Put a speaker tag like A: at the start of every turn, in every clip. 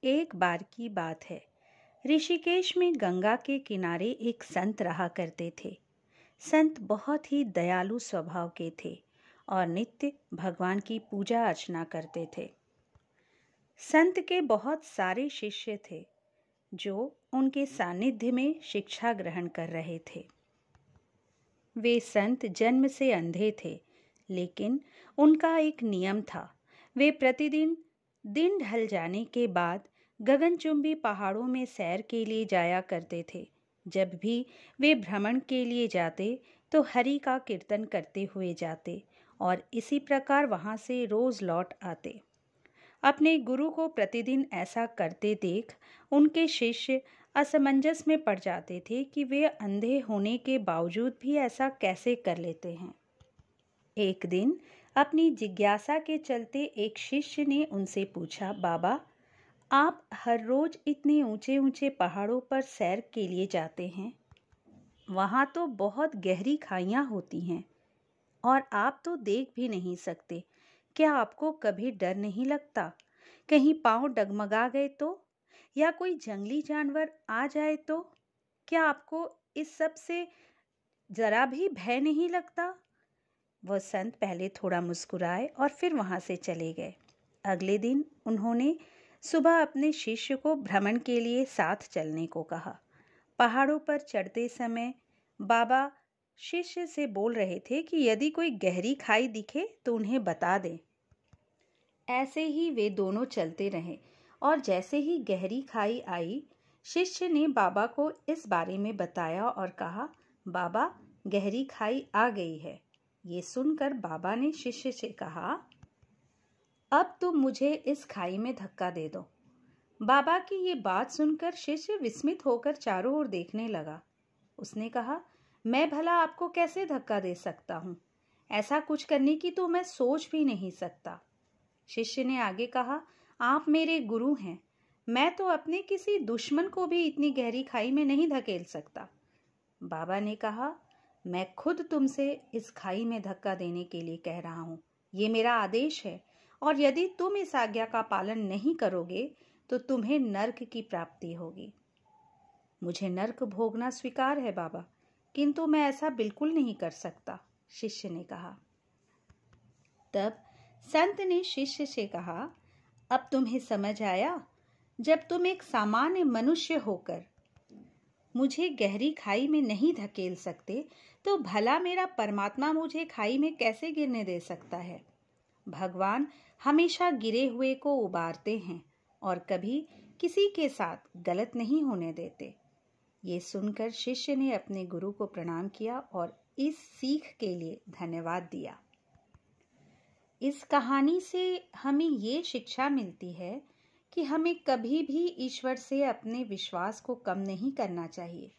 A: एक बार की बात है। ऋषिकेश में गंगा के किनारे एक संत रहा करते थे। संत बहुत ही दयालु स्वभाव के थे और नित्य भगवान की पूजा अर्चना करते थे। संत के बहुत सारे शिष्य थे जो उनके सानिध्य में शिक्षा ग्रहण कर रहे थे। वे संत जन्म से अंधे थे, लेकिन उनका एक नियम था। वे प्रतिदिन दिन ढल जाने के बाद गगनचुंबी पहाड़ों में सैर के लिए जाया करते थे। जब भी वे भ्रमण के लिए जाते तो हरि का कीर्तन करते हुए जाते और इसी प्रकार वहां से रोज लौट आते। अपने गुरु को प्रतिदिन ऐसा करते देख उनके शिष्य असमंजस में पड़ जाते थे कि वे अंधे होने के बावजूद भी ऐसा कैसे कर लेते हैं। एक दिन अपनी जिज्ञासा के चलते एक शिष्य ने उनसे पूछा, बाबा, आप हर रोज इतने ऊंचे ऊंचे पहाड़ों पर सैर के लिए जाते हैं, वहां तो बहुत गहरी खाइयां होती हैं और आप तो देख भी नहीं सकते। क्या आपको कभी डर नहीं लगता? कहीं पांव डगमगा गए तो, या कोई जंगली जानवर आ जाए तो? क्या आपको इस सब से जरा भी भय नहीं लगता? वह संत पहले थोड़ा मुस्कुराए और फिर वहां से चले गए। अगले दिन उन्होंने सुबह अपने शिष्य को भ्रमण के लिए साथ चलने को कहा। पहाड़ों पर चढ़ते समय बाबा शिष्य से बोल रहे थे कि यदि कोई गहरी खाई दिखे तो उन्हें बता दें। ऐसे ही वे दोनों चलते रहे और जैसे ही गहरी खाई आई, शिष्य ने बाबा को इस बारे में बताया और कहा, बाबा, गहरी खाई आ गई है। ये सुनकर बाबा ने शिष्य से कहा, अब तुम मुझे इस खाई में धक्का दे दो। बाबा की ये बात सुनकर शिष्य विस्मित होकर चारों ओर देखने लगा। उसने कहा, मैं भला आपको कैसे धक्का दे सकता हूँ? ऐसा कुछ करने की तो मैं सोच भी नहीं सकता। शिष्य ने आगे कहा, आप मेरे गुरु हैं, मैं तो अपने किसी दुश्मन को भी इतनी गहरी खाई में नहीं धकेल सकता। बाबा ने कहा, मैं खुद तुमसे इस खाई में धक्का देने के लिए कह रहा हूँ। ये मेरा आदेश है और यदि तुम इस आज्ञा का पालन नहीं करोगे तो तुम्हें नर्क की प्राप्ति होगी। मुझे नर्क भोगना स्वीकार है बाबा, किंतु मैं ऐसा बिल्कुल नहीं कर सकता, शिष्य ने कहा। तब संत ने शिष्य से कहा, अब तुम्हें समझ आया? जब तुम एक सामान्य मनुष्य होकर मुझे गहरी खाई में नहीं धकेल सकते तो भला मेरा परमात्मा मुझे खाई में कैसे गिरने दे सकता है? भगवान हमेशा गिरे हुए को उबारते हैं और कभी किसी के साथ गलत नहीं होने देते। ये सुनकर शिष्य ने अपने गुरु को प्रणाम किया और इस सीख के लिए धन्यवाद दिया। इस कहानी से हमें ये शिक्षा मिलती है कि हमें कभी भी ईश्वर से अपने विश्वास को कम नहीं करना चाहिए।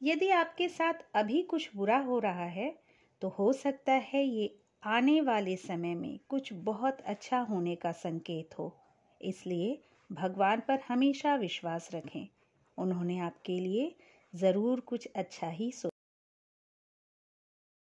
A: यदि आपके साथ अभी कुछ बुरा हो रहा है तो हो सकता है ये आने वाले समय में कुछ बहुत अच्छा होने का संकेत हो। इसलिए भगवान पर हमेशा विश्वास रखें। उन्होंने आपके लिए ज़रूर कुछ अच्छा ही